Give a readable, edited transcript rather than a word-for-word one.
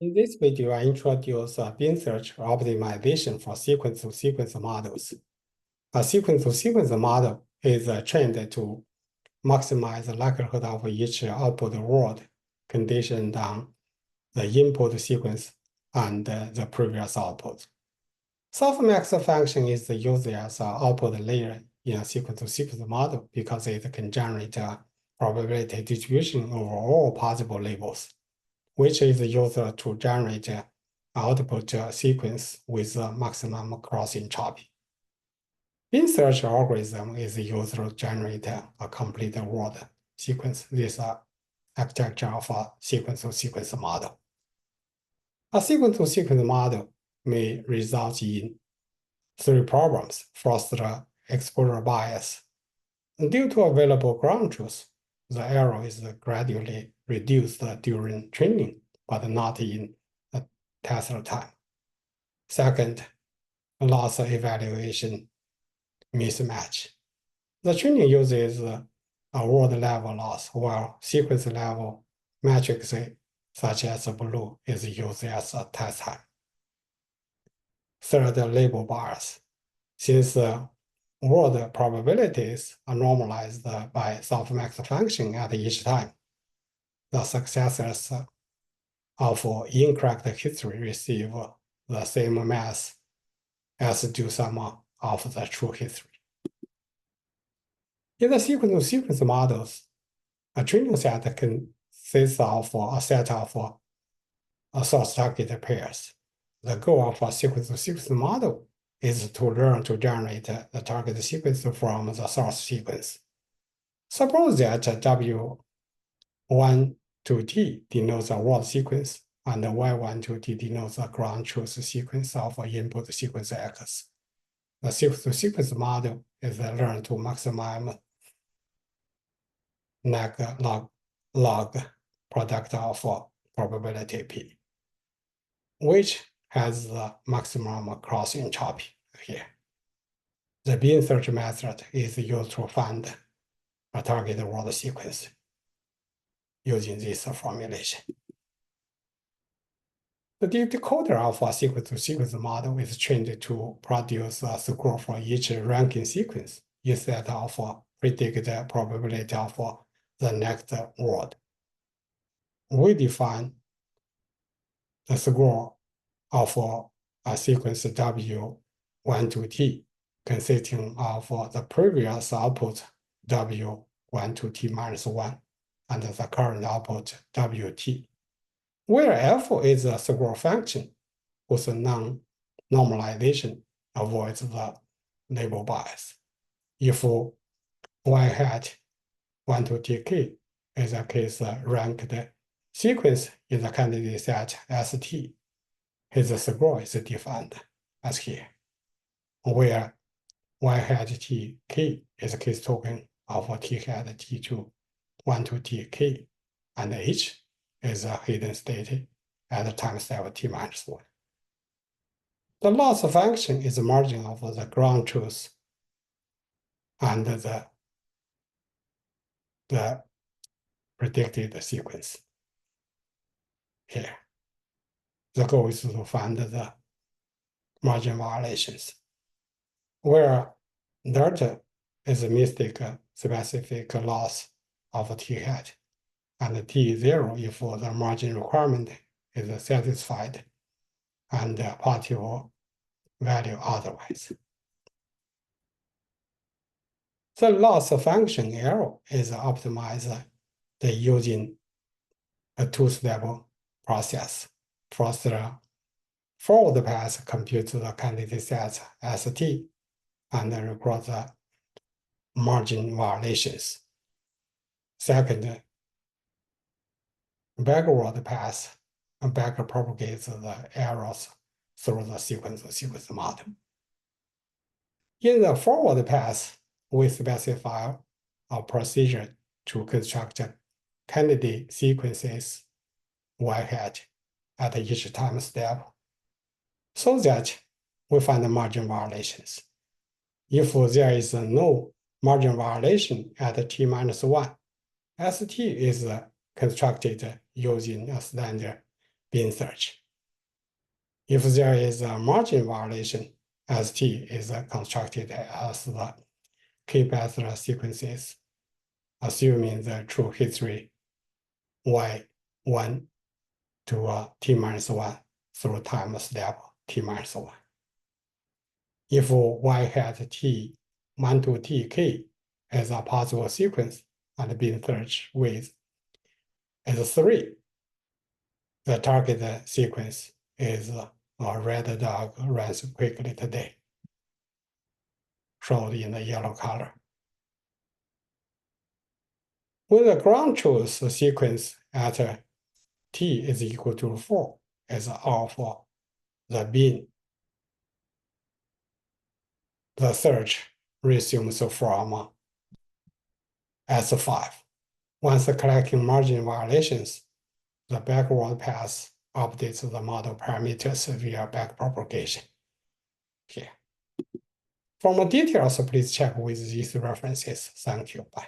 In this video, I introduce a bin search optimization for sequence-to-sequence models. A sequence-to-sequence model is trained to maximize the likelihood of each output word conditioned on the input sequence and the previous output. Softmax function is used as an output layer in a sequence-to-sequence model because it can generate a probability distribution over all possible labels, which is used to generate output sequence with maximum cross entropy. Bin search algorithm is used to generate a complete word sequence. This is architecture of a sequence-to-sequence model. A sequence-to-sequence model may result in three problems. First, the exposure bias. Due to available ground truth, the error is gradually reduced during training, but not in the test time. Second, loss evaluation mismatch. The training uses a word level loss, while sequence level metrics such as blue is used as a test time. Third, label bias. Since word probabilities are normalized by softmax function at each time, the successors of incorrect history receive the same mass as do some of the true history. In the sequence-to-sequence models, a training set consists of a set of source target pairs. The goal of a sequence-to-sequence model is to learn to generate the target sequence from the source sequence. Suppose that W1 to T denotes a word sequence, and Y1 to T denotes a ground truth sequence of input sequence X. The sequence-to-sequence model is learned to maximize log product of probability P, which has the maximum cross entropy here. The bin search method is used to find a target word sequence using this formulation. The decoder of a sequence-to-sequence model is trained to produce a score for each ranking sequence instead of predict the probability of the next word. We define the score of a sequence W1 to T consisting of the previous output W1 to T minus 1 and the current output WT, where F is a score function whose non-normalization avoids the label bias. If Y hat 1 to Tk is a case ranked sequence in the candidate set ST, his score is defined as here, where Y hat Tk is a case token of T hat T2 1 to Tk, and H is a hidden state at the time step T minus 1. The loss function is the margin of the ground truth and the predicted sequence here. The goal is to find the margin violations, where delta is a mystic specific loss of T hat, and T0 if the margin requirement is satisfied, and the positive value otherwise. The loss function error is optimized using a two-step process. First, the forward pass computes the candidate set ST and records the margin violations. Second, backward pass back propagates the errors through the sequence-to-sequence model. In the forward pass, we specify a procedure to construct candidate sequences Y hat at each time step so that we find the margin violations. If there is no margin violation at T minus 1, ST is constructed using a standard bin search. If there is a margin violation, as T is constructed as the k-path sequences, assuming the true history y1 to t minus 1 through time step t minus 1. If y hat t 1 to tk as a possible sequence and bin search width is 3, the target sequence is a red dog runs quickly today, shown in the yellow color. When the ground truth sequence at t is equal to 4 is off the bin, the search resumes from S5. Once collecting margin violations, the backward path updates the model parameters via backpropagation. Here. For more details, please check with these references. Thank you. Bye.